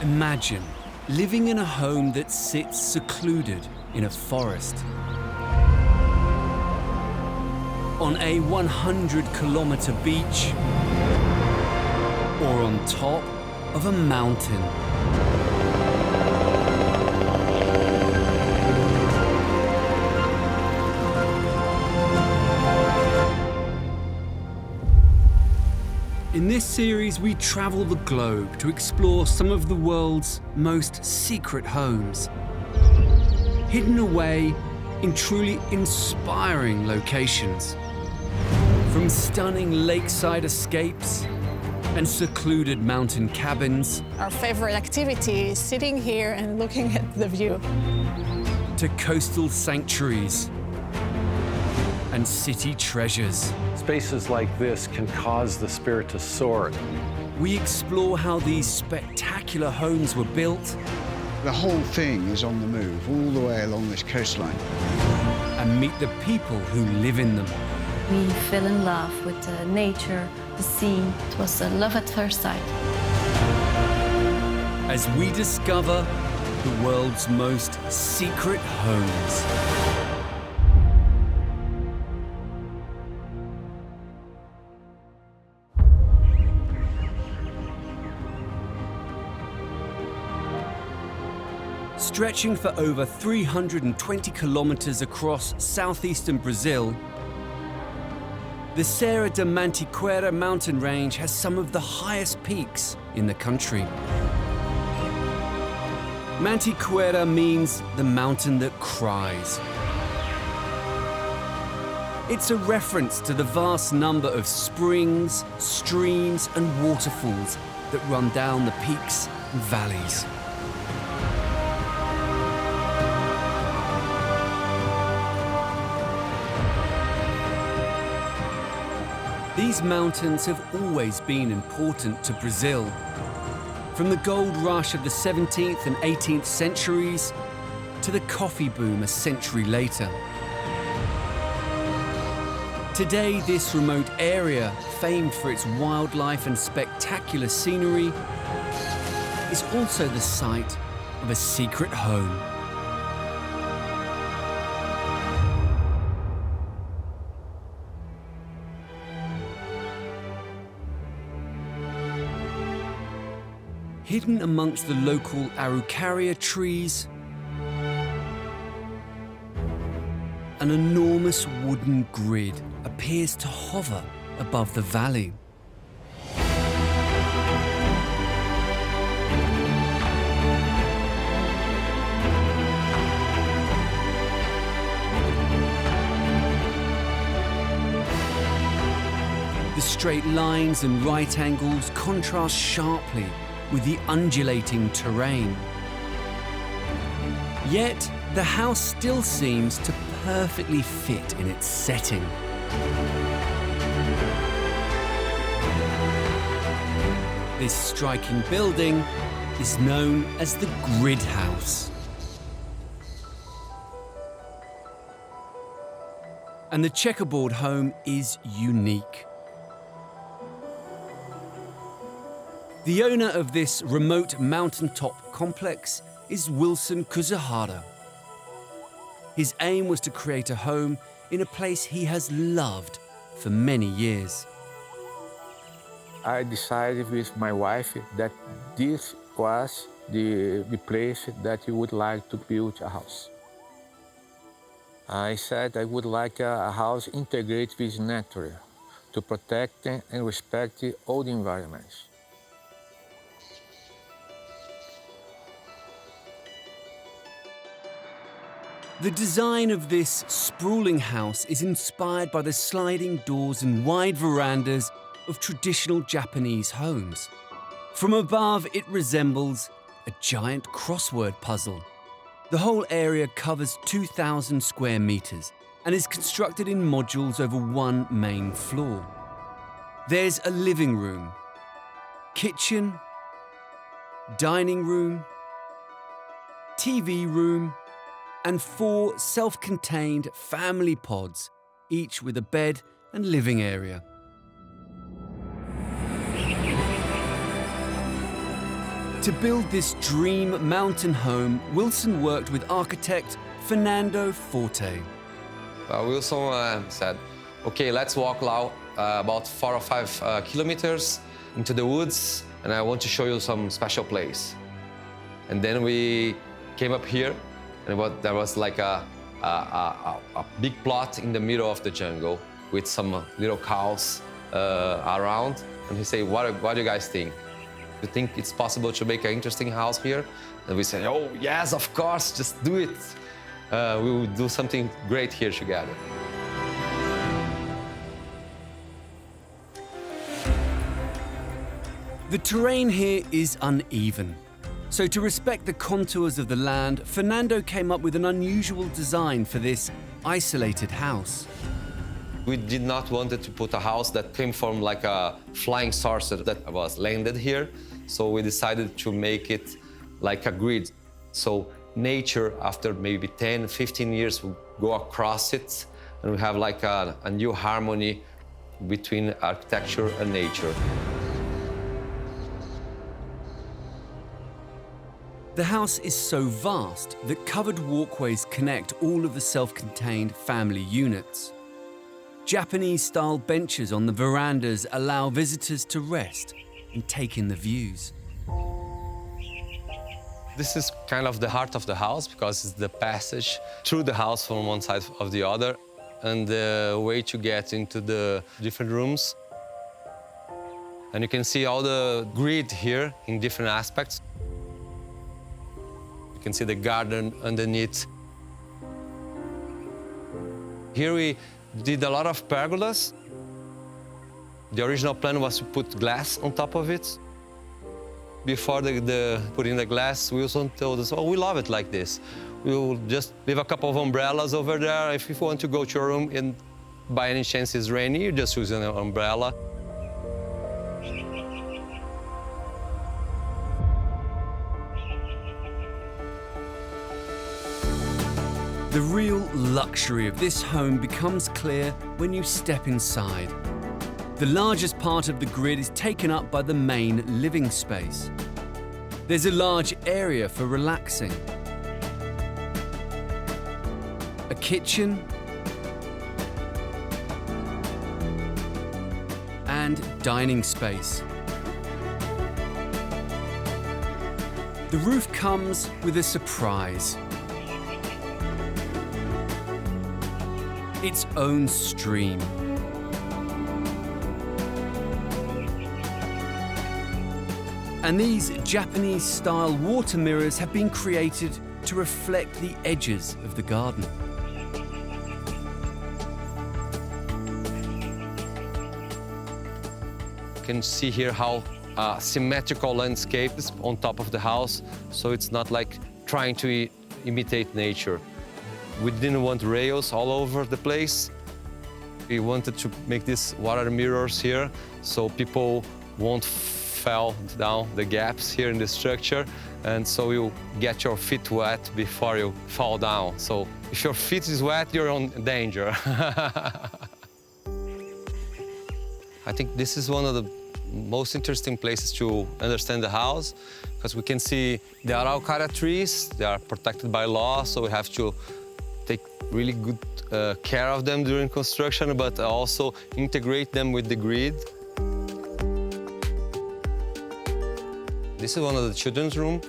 Imagine living in a home that sits secluded in a forest, on a 100-kilometer beach, or on top of a mountain. In this series, we travel the globe to explore some of the world's most secret homes, hidden away in truly inspiring locations. From stunning lakeside escapes and secluded mountain cabins, our favorite activity is sitting here and looking at the view, to coastal sanctuaries and city treasures. Spaces like this can cause the spirit to soar. We explore how these spectacular homes were built. The whole thing is on the move, all the way along this coastline. And meet the people who live in them. We fell in love with the nature, the sea. It was a love at first sight. As we discover the world's most secret homes. Stretching for over 320 kilometers across southeastern Brazil, the Serra da Mantiqueira mountain range has some of the highest peaks in the country. Mantiqueira means the mountain that cries. It's a reference to the vast number of springs, streams, and waterfalls that run down the peaks and valleys. These mountains have always been important to Brazil. From the gold rush of the 17th and 18th centuries to the coffee boom a century later. Today, this remote area, famed for its wildlife and spectacular scenery, is also the site of a secret home. Hidden amongst the local araucaria trees, an enormous wooden grid appears to hover above the valley. The straight lines and right angles contrast sharply with the undulating terrain. Yet, the house still seems to perfectly fit in its setting. This striking building is known as the Grid House. And the checkerboard home is unique. The owner of this remote mountaintop complex is Wilson Kuzuhara. His aim was to create a home in a place he has loved for many years. I decided with my wife that this was the place that we would like to build a house. I said I would like a house integrated with nature to protect and respect all the environments. The design of this sprawling house is inspired by the sliding doors and wide verandas of traditional Japanese homes. From above, it resembles a giant crossword puzzle. The whole area covers 2,000 square meters and is constructed in modules over one main floor. There's a living room, kitchen, dining room, TV room, and 4 self-contained family pods, each with a bed and living area. To build this dream mountain home, Wilson worked with architect Fernando Forte. Wilson said, okay, let's walk now about 4 or 5 kilometers into the woods, and I want to show you some special place. And then we came up here, and there was like a big plot in the middle of the jungle with some little cows around. And he said, what do you guys think? You think it's possible to make an interesting house here? And we said, oh, yes, of course, just do it. We will do something great here together. The terrain here is uneven. So to respect the contours of the land, Fernando came up with an unusual design for this isolated house. We did not want to put a house that came from like a flying saucer that was landed here. So we decided to make it like a grid. So nature, after maybe 10, 15 years, will go across it, and we have like a new harmony between architecture and nature. The house is so vast that covered walkways connect all of the self-contained family units. Japanese-style benches on the verandas allow visitors to rest and take in the views. This is kind of the heart of the house because it's the passage through the house from one side of the other and the way to get into the different rooms. And you can see all the grid here in different aspects. You can see the garden underneath. Here we did a lot of pergolas. The original plan was to put glass on top of it. Before putting the glass, Wilson told us, oh, we love it like this. We'll just leave a couple of umbrellas over there. If you want to go to your room and by any chance it's rainy, you just use an umbrella. The real luxury of this home becomes clear when you step inside. The largest part of the grid is taken up by the main living space. There's a large area for relaxing, a kitchen, and dining space. The roof comes with a surprise. Its own stream. And these Japanese-style water mirrors have been created to reflect the edges of the garden. You can see here how symmetrical landscape is on top of the house, so it's not like trying to imitate nature. We didn't want rails all over the place. We wanted to make these water mirrors here so people won't fall down the gaps here in the structure, and so you get your feet wet before you fall down. So if your feet is wet, you're in danger. I think this is one of the most interesting places to understand the house, because we can see there are araucaria trees. They are protected by law, so we have to take really good care of them during construction, but also integrate them with the grid. This is one of the children's rooms.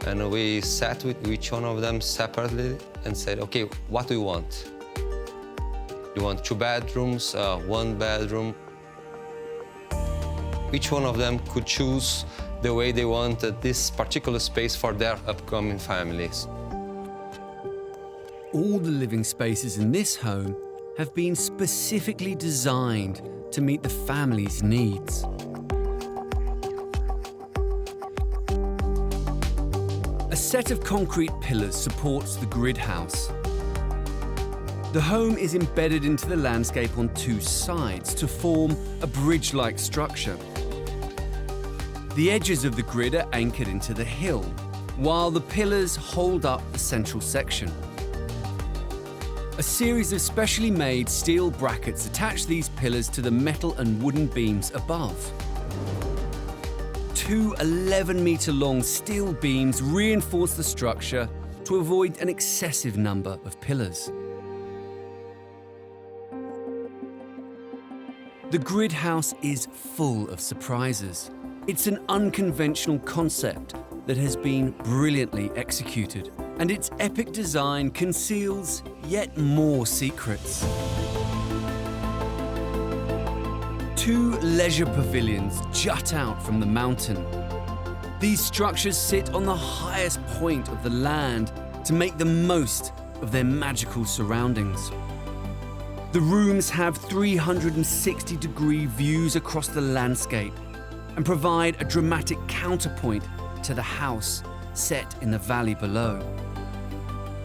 And we sat with each one of them separately and said, okay, what do you want? You want 2 bedrooms, 1 bedroom? Each one of them could choose the way they wanted this particular space for their upcoming families. All the living spaces in this home have been specifically designed to meet the family's needs. A set of concrete pillars supports the grid house. The home is embedded into the landscape on 2 sides to form a bridge-like structure. The edges of the grid are anchored into the hill, while the pillars hold up the central section. A series of specially made steel brackets attach these pillars to the metal and wooden beams above. Two 11-metre-long steel beams reinforce the structure to avoid an excessive number of pillars. The grid house is full of surprises. It's an unconventional concept that has been brilliantly executed, and its epic design conceals yet more secrets. Two leisure pavilions jut out from the mountain. These structures sit on the highest point of the land to make the most of their magical surroundings. The rooms have 360-degree views across the landscape and provide a dramatic counterpoint to the house set in the valley below.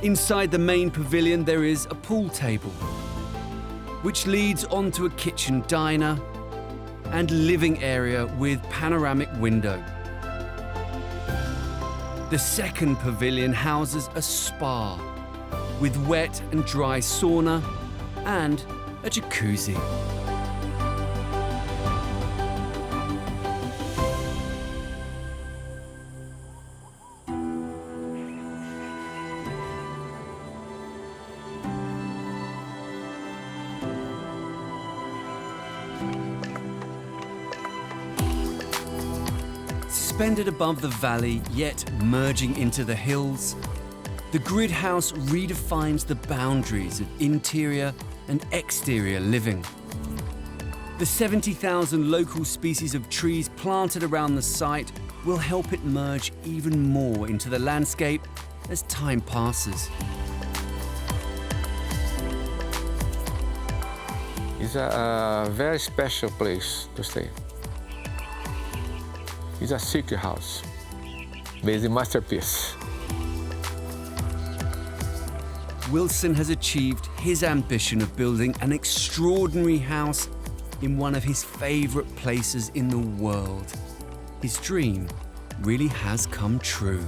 Inside the main pavilion there is a pool table, which leads onto a kitchen diner and living area with panoramic window. The second pavilion houses a spa with wet and dry sauna and a jacuzzi. Suspended above the valley, yet merging into the hills, the grid house redefines the boundaries of interior and exterior living. The 70,000 local species of trees planted around the site will help it merge even more into the landscape as time passes. It's a very special place to stay. It's a secret house, but it's a masterpiece. Wilson has achieved his ambition of building an extraordinary house in one of his favourite places in the world. His dream really has come true.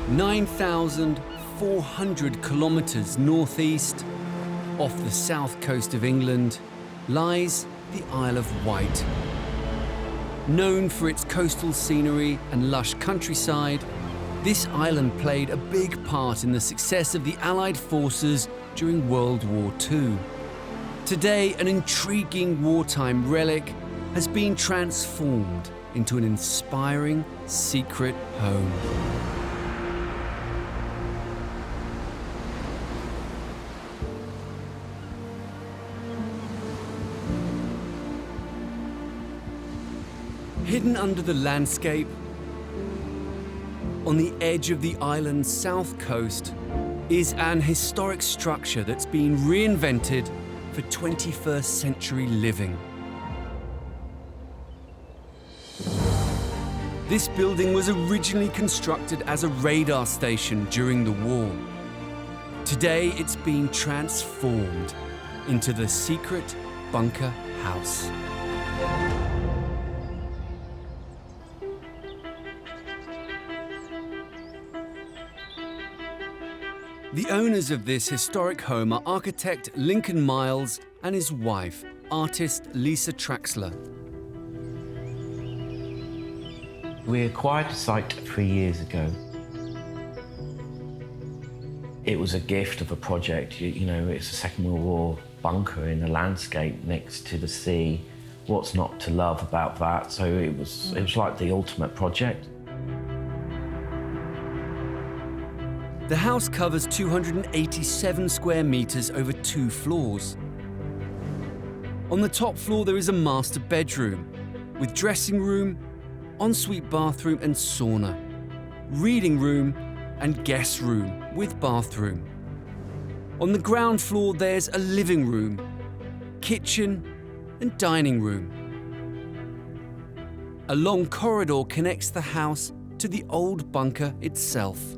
(9,400 kilometres northeast, off the south coast of England, lies the Isle of Wight. Known for its coastal scenery and lush countryside, this island played a big part in the success of the Allied forces during World War II. Today, an intriguing wartime relic has been transformed into an inspiring secret home. Hidden under the landscape, on the edge of the island's south coast, is an historic structure that's been reinvented for 21st century living. This building was originally constructed as a radar station during the war. Today, it's been transformed into the secret bunker house. The owners of this historic home are architect Lincoln Miles and his wife, artist Lisa Traxler. We acquired the site 3 years ago. It was a gift of a project. You know, it's a Second World War bunker in the landscape next to the sea. What's not to love about that? So it was like the ultimate project. The house covers 287 square metres over 2 floors. On the top floor there is a master bedroom with dressing room, ensuite bathroom and sauna, reading room and guest room with bathroom. On the ground floor there's a living room, kitchen and dining room. A long corridor connects the house to the old bunker itself.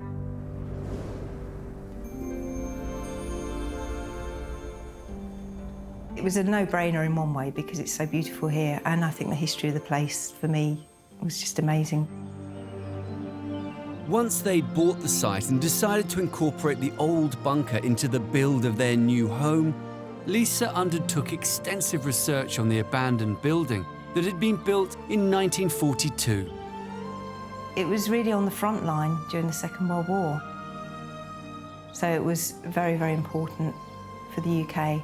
It was a no-brainer in one way because it's so beautiful here, and I think the history of the place, for me, was just amazing. Once they'd bought the site and decided to incorporate the old bunker into the build of their new home, Lisa undertook extensive research on the abandoned building that had been built in 1942. It was really on the front line during the Second World War. So it was very, very important for the UK.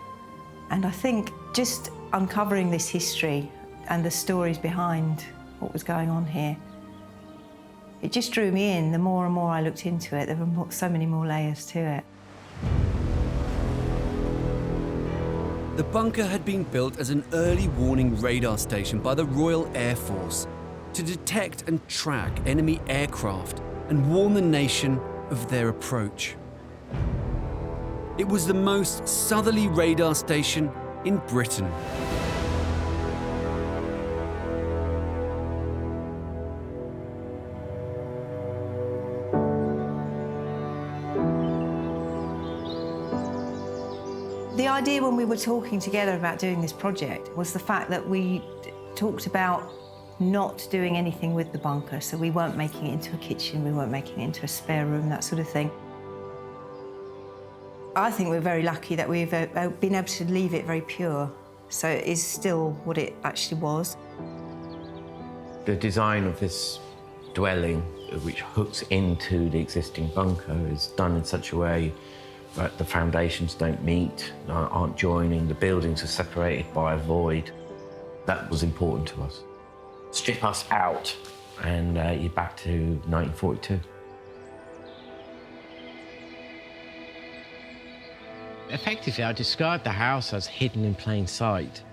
And I think just uncovering this history and the stories behind what was going on here, it just drew me in. The more and more I looked into it, there were so many more layers to it. The bunker had been built as an early warning radar station by the Royal Air Force to detect and track enemy aircraft and warn the nation of their approach. It was the most southerly radar station in Britain. The idea when we were talking together about doing this project was the fact that we talked about not doing anything with the bunker, so we weren't making it into a kitchen, we weren't making it into a spare room, that sort of thing. I think we're very lucky that we've been able to leave it very pure, so it is still what it actually was. The design of this dwelling, which hooks into the existing bunker, is done in such a way that the foundations don't meet, aren't joining, the buildings are separated by a void. That was important to us. Strip us out, and you're back to 1942. Effectively, I describe the house as hidden in plain sight.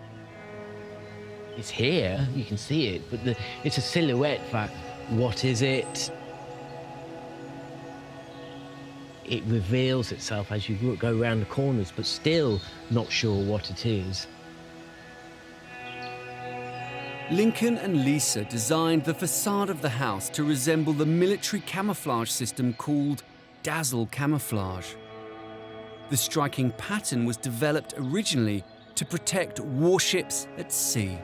It's here, you can see it, but it's a silhouette that, what is it? It reveals itself as you go around the corners, but still not sure what it is. Lincoln and Lisa designed the facade of the house to resemble the military camouflage system called dazzle camouflage. The striking pattern was developed originally to protect warships at sea.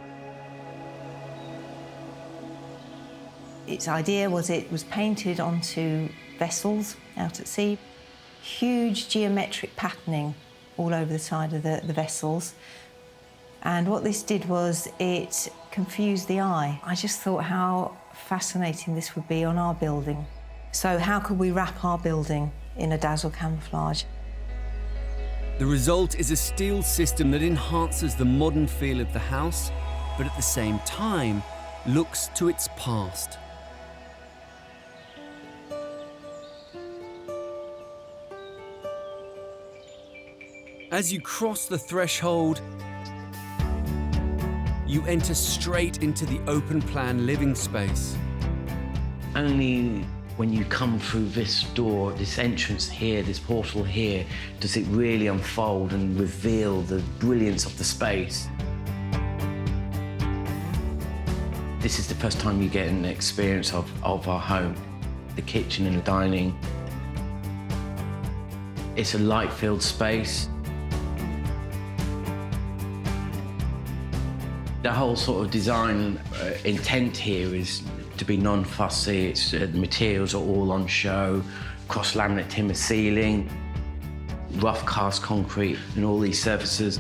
Its idea was it was painted onto vessels out at sea. Huge geometric patterning all over the side of the vessels. And what this did was it confused the eye. I just thought how fascinating this would be on our building. So how could we wrap our building in a dazzle camouflage? The result is a steel system that enhances the modern feel of the house, but at the same time looks to its past. As you cross the threshold, you enter straight into the open-plan living space. Only when you come through this door, this entrance here, this portal here, does it really unfold and reveal the brilliance of the space. This is the first time you get an experience of our home, the kitchen and the dining. It's a light-filled space. The whole sort of design intent here is to be non-fussy. It's, the materials are all on show, cross-laminate timber ceiling, rough cast concrete and all these surfaces.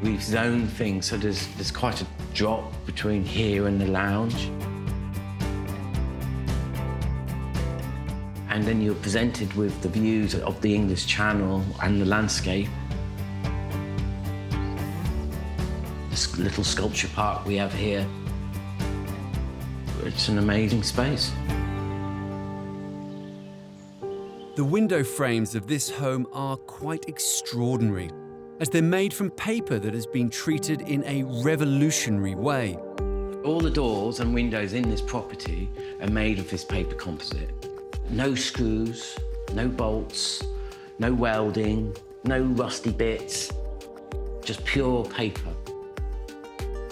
We've zoned things, so there's quite a drop between here and the lounge. And then you're presented with the views of the English Channel and the landscape. This little sculpture park we have here. It's an amazing space. The window frames of this home are quite extraordinary, as they're made from paper that has been treated in a revolutionary way. All the doors and windows in this property are made of this paper composite. No screws, no bolts, no welding, no rusty bits, just pure paper.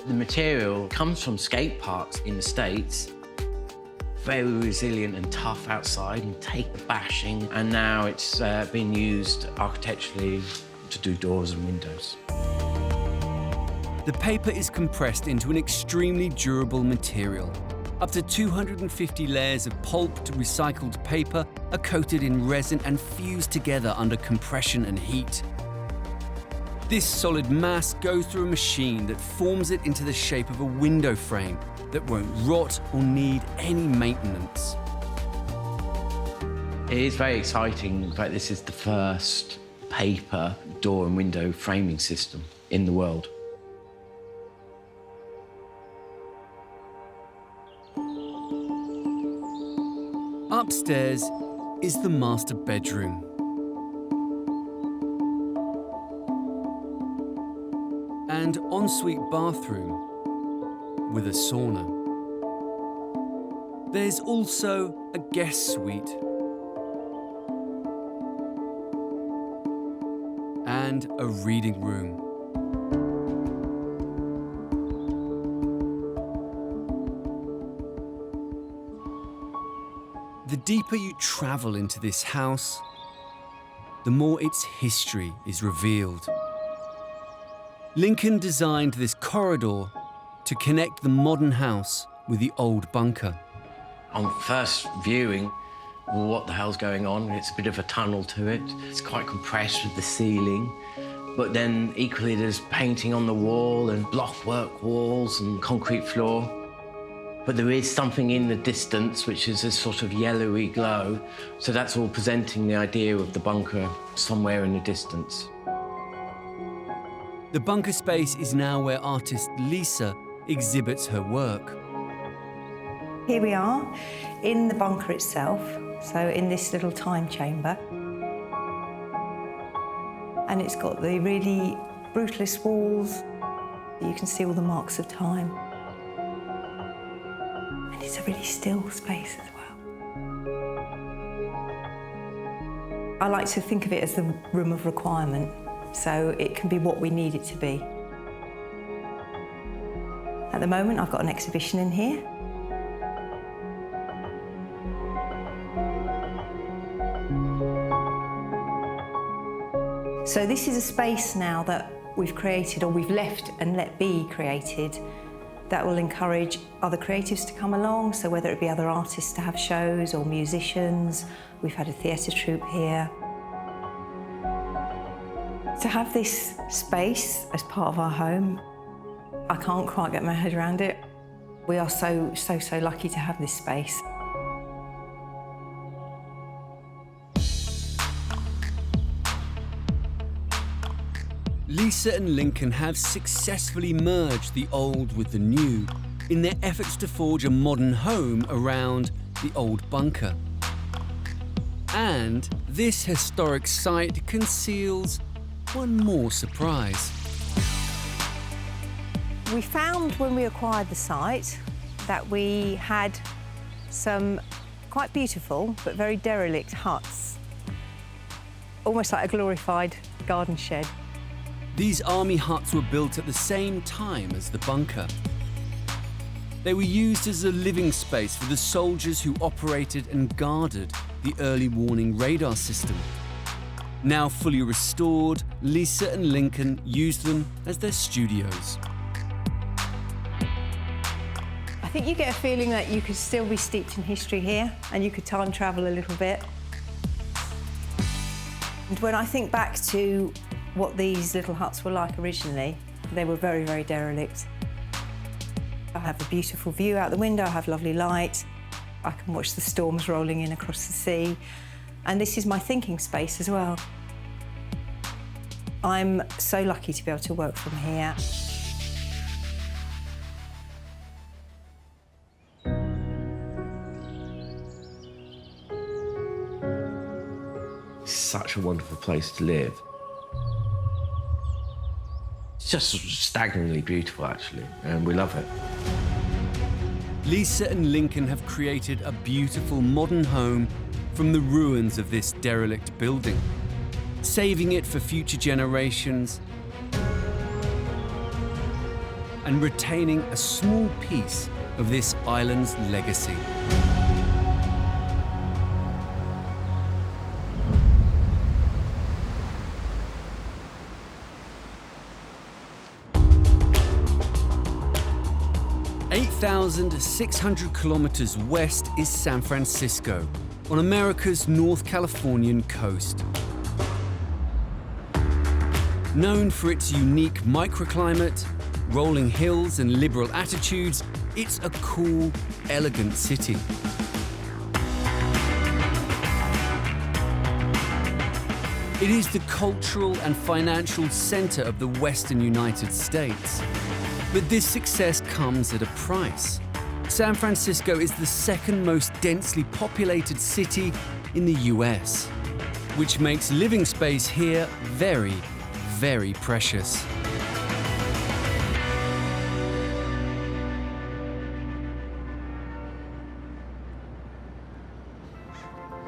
The material comes from skate parks in the States, very resilient and tough outside and take the bashing, and now it's been used architecturally to do doors and windows. The paper is compressed into an extremely durable material, Up to 250 layers of pulped recycled paper are coated in resin and fused together under compression and heat. This solid mass goes through a machine that forms it into the shape of a window frame that won't rot or need any maintenance. It is very exciting. In fact, this is the first paper door and window framing system in the world. Upstairs is the master bedroom. And ensuite bathroom with a sauna. There's also a guest suite and a reading room. The deeper you travel into this house, the more its history is revealed. Lincoln designed this corridor to connect the modern house with the old bunker. On first viewing, well, what the hell's going on? It's a bit of a tunnel to it. It's quite compressed with the ceiling. But then equally there's painting on the wall and blockwork walls and concrete floor. But there is something in the distance which is a sort of yellowy glow. So that's all presenting the idea of the bunker somewhere in the distance. The bunker space is now where artist Lisa exhibits her work. Here we are in the bunker itself, so in this little time chamber. And it's got the really brutalist walls. You can see all the marks of time. And it's a really still space as well. I like to think of it as the room of requirement, so it can be what we need it to be. At the moment, I've got an exhibition in here. So this is a space now that we've created, or we've left and let be created, that will encourage other creatives to come along. So whether it be other artists to have shows or musicians, we've had a theatre troupe here. To have this space as part of our home, I can't quite get my head around it. We are so lucky to have this space. Lisa and Lincoln have successfully merged the old with the new in their efforts to forge a modern home around the old bunker. And this historic site conceals one more surprise. We found when we acquired the site that we had some quite beautiful but very derelict huts, almost like a glorified garden shed. These army huts were built at the same time as the bunker. They were used as a living space for the soldiers who operated and guarded the early warning radar system. Now fully restored, Lisa and Lincoln used them as their studios. I think you get a feeling that you could still be steeped in history here and you could time travel a little bit. And when I think back to what these little huts were like originally, they were very, very derelict. I have a beautiful view out the window, I have lovely light, I can watch the storms rolling in across the sea, and this is my thinking space as well. I'm so lucky to be able to work from here. Such a wonderful place to live. It's just staggeringly beautiful, actually, and we love it. Lisa and Lincoln have created a beautiful modern home from the ruins of this derelict building, saving it for future generations and retaining a small piece of this island's legacy. 3,600 kilometers west is San Francisco, on America's North Californian coast. Known for its unique microclimate, rolling hills and liberal attitudes, it's a cool, elegant city. It is the cultural and financial center of the western United States. But this success comes at a price. San Francisco is the second most densely populated city in the US, which makes living space here very, very precious.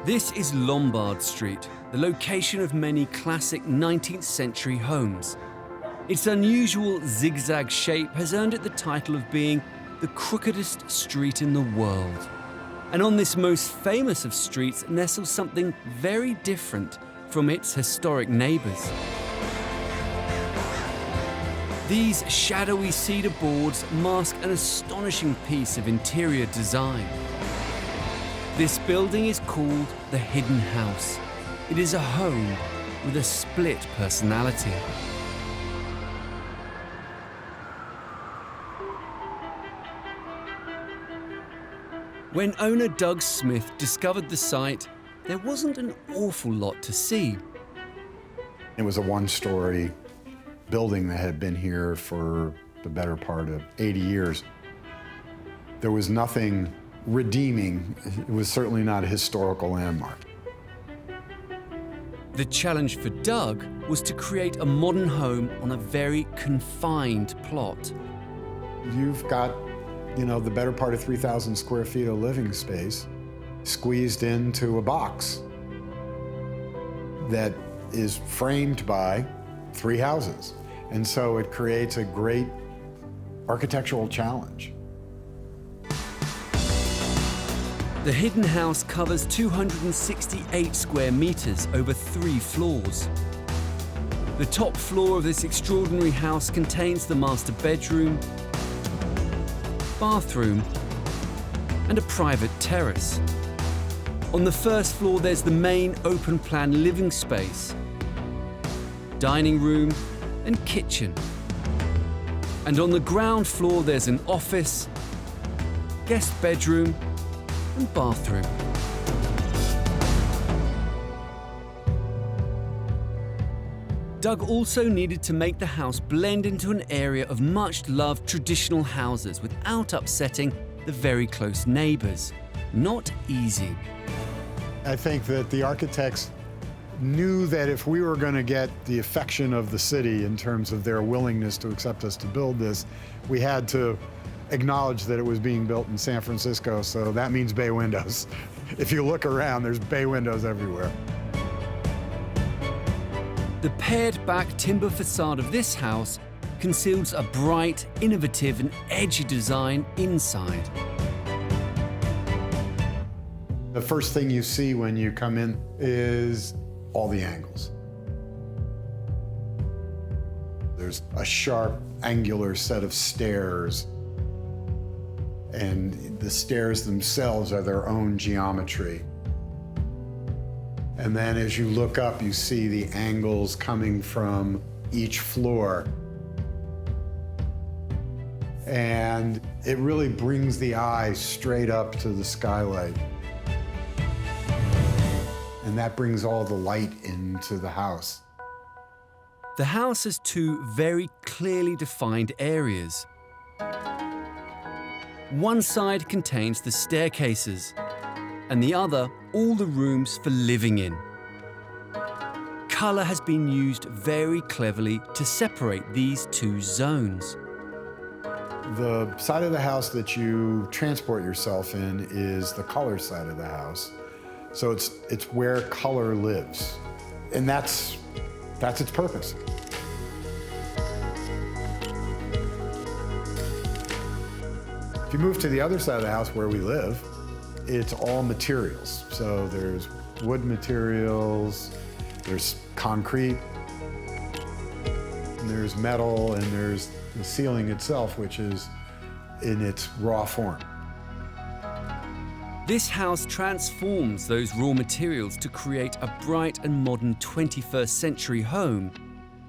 This is Lombard Street, the location of many classic 19th century homes. Its unusual zigzag shape has earned it the title of being the crookedest street in the world. And on this most famous of streets nestles something very different from its historic neighbors. These shadowy cedar boards mask an astonishing piece of interior design. This building is called the Hidden House. It is a home with a split personality. When owner Doug Smith discovered the site, there wasn't an awful lot to see. It was a one-story building that had been here for the better part of 80 years. There was nothing redeeming. It was certainly not a historical landmark. The challenge for Doug was to create a modern home on a very confined plot. You've got, the better part of 3,000 square feet of living space squeezed into a box that is framed by 3 houses. And so it creates a great architectural challenge. The Hidden House covers 268 square meters over 3 floors. The top floor of this extraordinary house contains the master bedroom, bathroom, and a private terrace. On the first floor, there's the main open-plan living space, dining room, and kitchen. And on the ground floor, there's an office, guest bedroom, and bathroom. Doug also needed to make the house blend into an area of much-loved traditional houses without upsetting the very close neighbors. Not easy. I think that the architects knew that if we were going to get the affection of the city in terms of their willingness to accept us to build this, we had to acknowledge that it was being built in San Francisco, so that means bay windows. If you look around, there's bay windows everywhere. The pared-back timber facade of this house conceals a bright, innovative, and edgy design inside. The first thing you see when you come in is all the angles. There's a sharp, angular set of stairs, and the stairs themselves are their own geometry. And then as you look up, you see the angles coming from each floor. And it really brings the eye straight up to the skylight. And that brings all the light into the house. The house has 2 very clearly defined areas. One side contains the staircases, and the other all the rooms for living in. Color has been used very cleverly to separate these 2 zones. The side of the house that you transport yourself in is the color side of the house. So it's where color lives. And that's its purpose. If you move to the other side of the house where we live, it's all materials. So there's wood materials, there's concrete, and there's metal, and there's the ceiling itself, which is in its raw form. This house transforms those raw materials to create a bright and modern 21st century home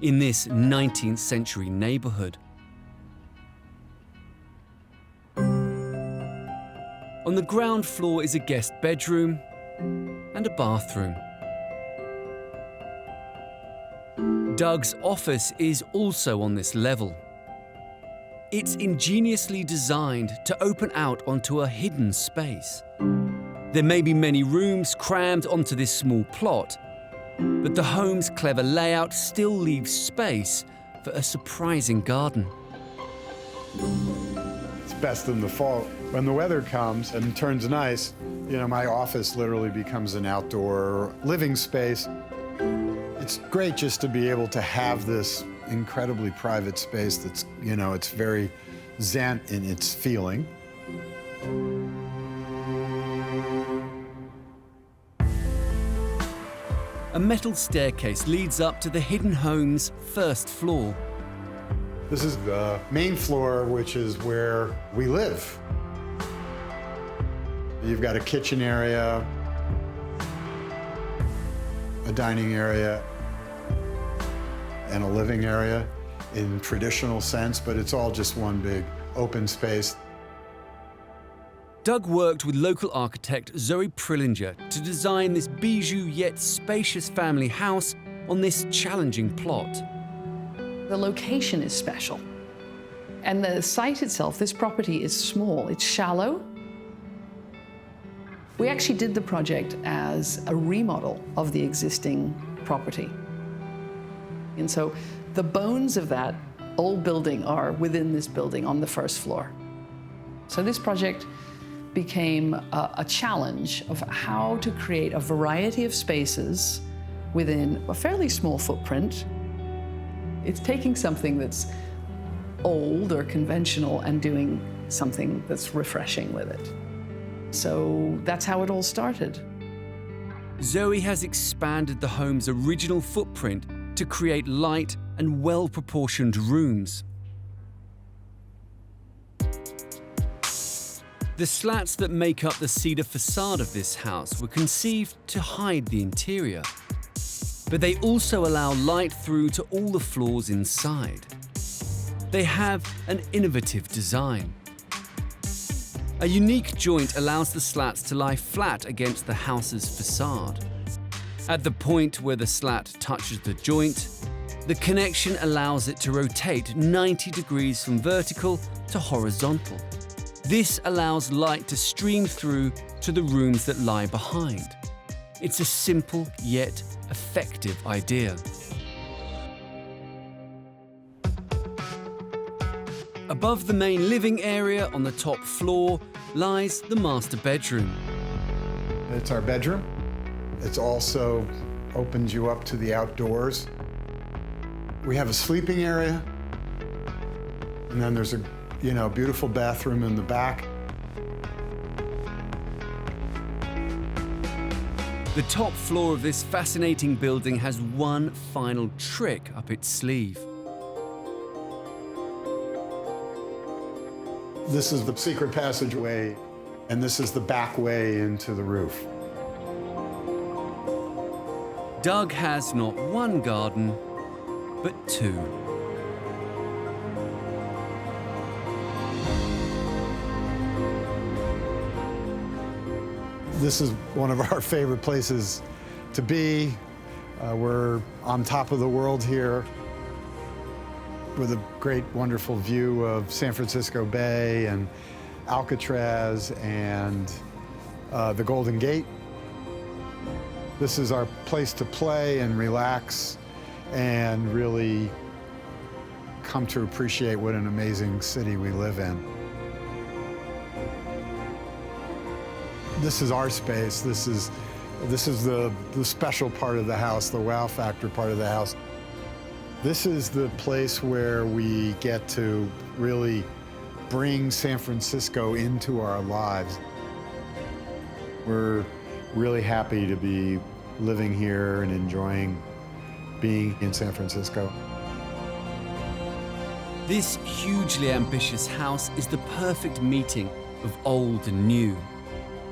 in this 19th century neighborhood. On the ground floor is a guest bedroom and a bathroom. Doug's office is also on this level. It's ingeniously designed to open out onto a hidden space. There may be many rooms crammed onto this small plot, but the home's clever layout still leaves space for a surprising garden. It's best in the fall. When the weather comes and turns nice, you know, my office literally becomes an outdoor living space. It's great just to be able to have this incredibly private space that's, you know, it's very zen in its feeling. A metal staircase leads up to the hidden home's first floor. This is the main floor, which is where we live. You've got a kitchen area, a dining area, and a living area in traditional sense, but it's all just one big open space. Doug worked with local architect Zoe Prillinger to design this bijou yet spacious family house on this challenging plot. The location is special. And the site itself, this property is small, it's shallow. We actually did the project as a remodel of the existing property. And so the bones of that old building are within this building on the first floor. So this project became a challenge of how to create a variety of spaces within a fairly small footprint. It's taking something that's old or conventional and doing something that's refreshing with it. So that's how it all started. Zoe has expanded the home's original footprint to create light and well-proportioned rooms. The slats that make up the cedar facade of this house were conceived to hide the interior, but they also allow light through to all the floors inside. They have an innovative design. A unique joint allows the slats to lie flat against the house's facade. At the point where the slat touches the joint, the connection allows it to rotate 90 degrees from vertical to horizontal. This allows light to stream through to the rooms that lie behind. It's a simple yet effective idea. Above the main living area on the top floor lies the master bedroom. It's our bedroom. It also opens you up to the outdoors. We have a sleeping area, and then there's a beautiful bathroom in the back. The top floor of this fascinating building has one final trick up its sleeve. This is the secret passageway, and this is the back way into the roof. Doug has not one garden, but two. This is one of our favorite places to be. We're on top of the world here with a great, wonderful view of San Francisco Bay and Alcatraz and the Golden Gate. This is our place to play and relax and really come to appreciate what an amazing city we live in. This is our space. This is the special part of the house, the wow factor part of the house. This is the place where we get to really bring San Francisco into our lives. We're really happy to be living here and enjoying being in San Francisco. This hugely ambitious house is the perfect meeting of old and new.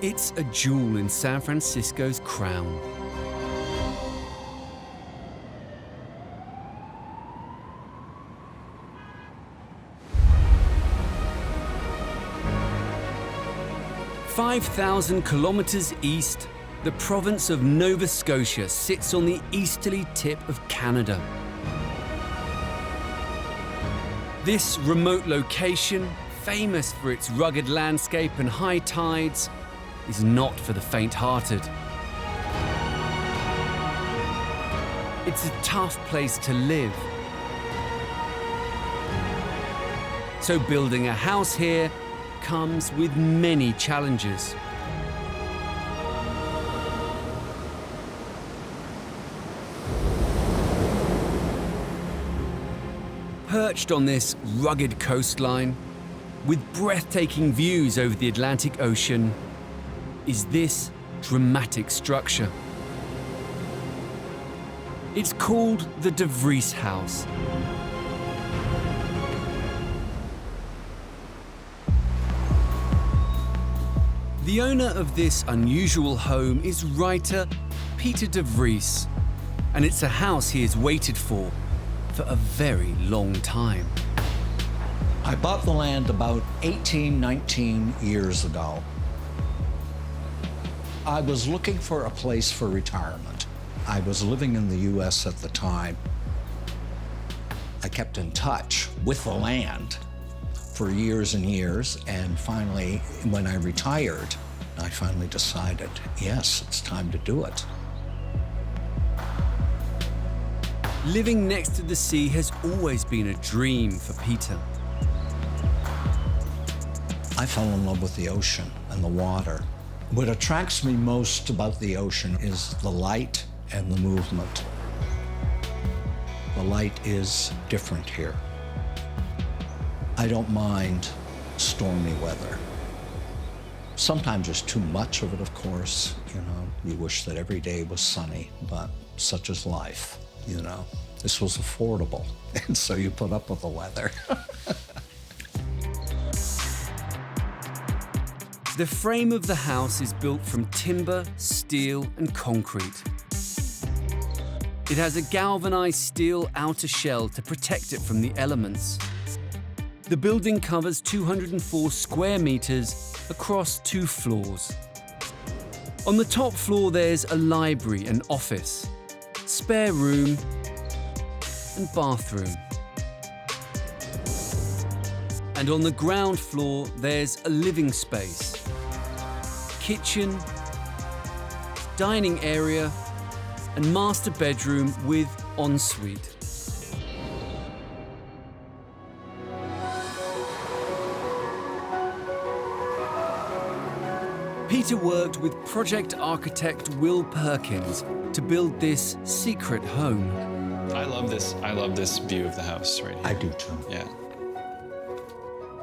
It's a jewel in San Francisco's crown. "5,000 kilometers east, the province of Nova Scotia sits on the easterly tip of Canada. This remote location, famous for its rugged landscape and high tides, is not for the faint-hearted. It's a tough place to live. So building a house here comes with many challenges. Perched on this rugged coastline, with breathtaking views over the Atlantic Ocean, is this dramatic structure. It's called the De Vries House. The owner of this unusual home is writer Peter De Vries, and it's a house he has waited for a very long time. I bought the land about 18, 19 years ago. I was looking for a place for retirement. I was living in the US at the time. I kept in touch with the land for years and years, and finally, when I retired, I finally decided, yes, it's time to do it. Living next to the sea has always been a dream for Peter. I fell in love with the ocean and the water. What attracts me most about the ocean is the light and the movement. The light is different here. I don't mind stormy weather. Sometimes there's too much of it, of course. You know, you wish that every day was sunny, but such is life, you know. This was affordable, and so you put up with the weather. The frame of the house is built from timber, steel, and concrete. It has a galvanized steel outer shell to protect it from the elements. The building covers 204 square meters across 2 floors. On the top floor, there's a library and office, spare room, and bathroom. And on the ground floor, there's a living space, kitchen, dining area, and master bedroom with ensuite. Peter worked with project architect Will Perkins to build this secret home. I love this view of the house right here. I do too. Yeah.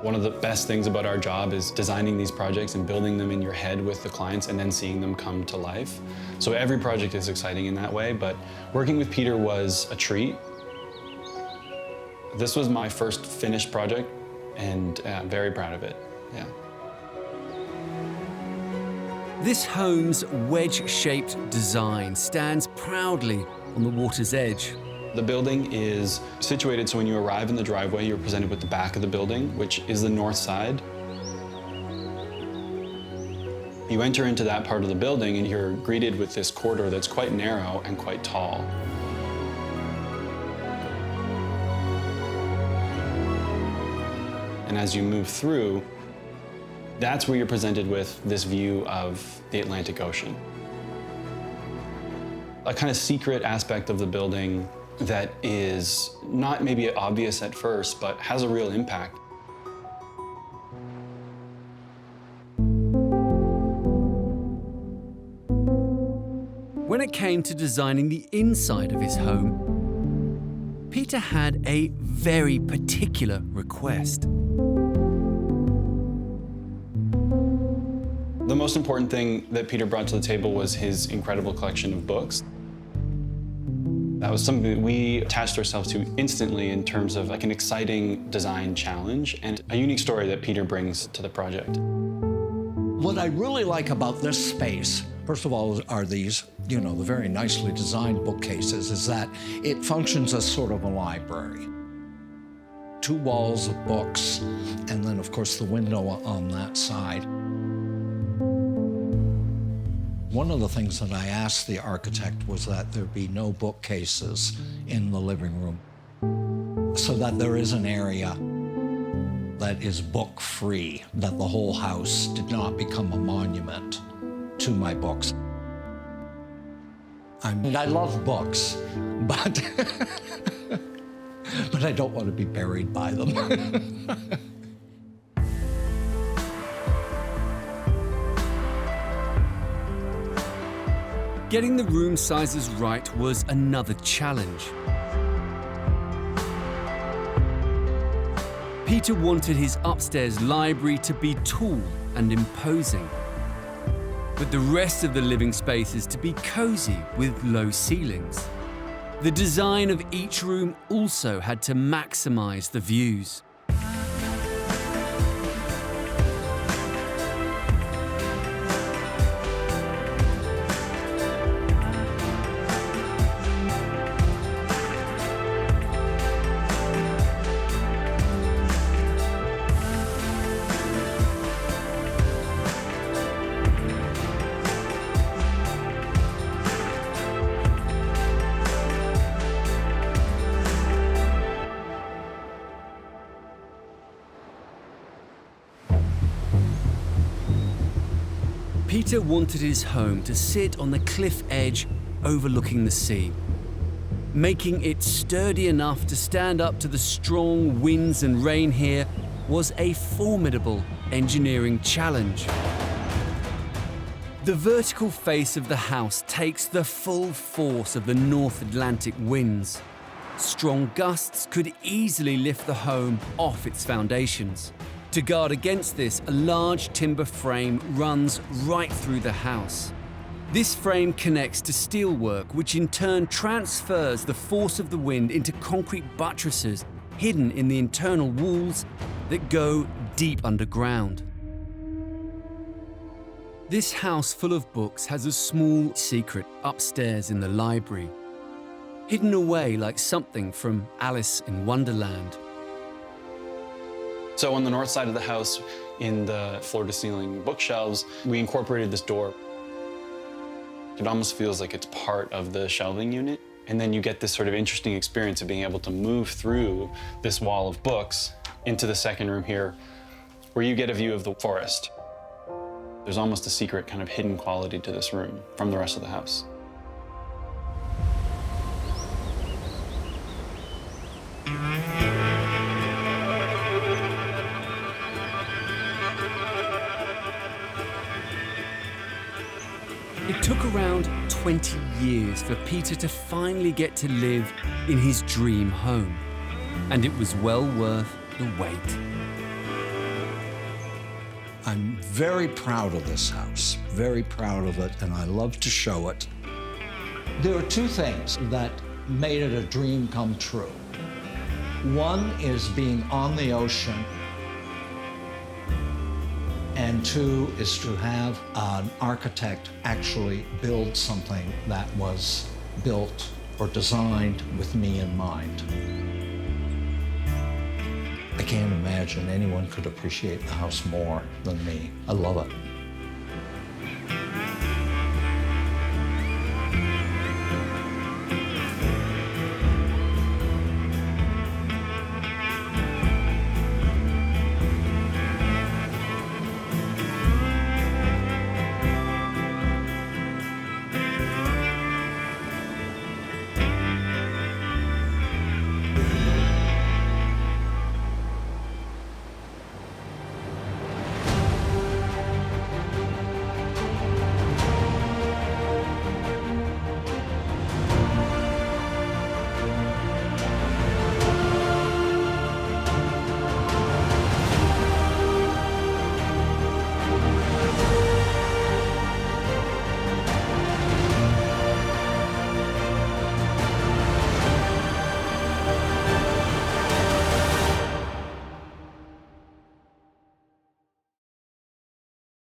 One of the best things about our job is designing these projects and building them in your head with the clients and then seeing them come to life. So every project is exciting in that way, but working with Peter was a treat. This was my first finished project, and I'm very proud of it, yeah. This home's wedge-shaped design stands proudly on the water's edge. The building is situated so when you arrive in the driveway, you're presented with the back of the building, which is the north side. You enter into that part of the building and you're greeted with this corridor that's quite narrow and quite tall. And as you move through, that's where you're presented with this view of the Atlantic Ocean. A kind of secret aspect of the building that is not maybe obvious at first, but has a real impact. When it came to designing the inside of his home, Peter had a very particular request. The most important thing that Peter brought to the table was his incredible collection of books. That was something that we attached ourselves to instantly in terms of like an exciting design challenge and a unique story that Peter brings to the project. What I really like about this space, first of all, are these, the very nicely designed bookcases, is that it functions as sort of a library. 2 walls of books, and then, of course, the window on that side. One of the things that I asked the architect was that there be no bookcases in the living room, so that there is an area that is book-free, that the whole house did not become a monument to my books. I love books, but but I don't want to be buried by them. Getting the room sizes right was another challenge. Peter wanted his upstairs library to be tall and imposing, but the rest of the living spaces to be cozy with low ceilings. The design of each room also had to maximize the views. Peter wanted his home to sit on the cliff edge overlooking the sea. Making it sturdy enough to stand up to the strong winds and rain here was a formidable engineering challenge. The vertical face of the house takes the full force of the North Atlantic winds. Strong gusts could easily lift the home off its foundations. To guard against this, a large timber frame runs right through the house. This frame connects to steelwork, which in turn transfers the force of the wind into concrete buttresses hidden in the internal walls that go deep underground. This house full of books has a small secret upstairs in the library, hidden away like something from Alice in Wonderland. So on the north side of the house, in the floor-to-ceiling bookshelves, we incorporated this door. It almost feels like it's part of the shelving unit. And then you get this sort of interesting experience of being able to move through this wall of books into the second room here, where you get a view of the forest. There's almost a secret kind of hidden quality to this room from the rest of the house. It took around 20 years for Peter to finally get to live in his dream home, and it was well worth the wait. I'm very proud of this house, very proud of it, and I love to show it. There are 2 things that made it a dream come true. One is being on the ocean, and 2 is to have an architect actually build something that was built or designed with me in mind. I can't imagine anyone could appreciate the house more than me. I love it.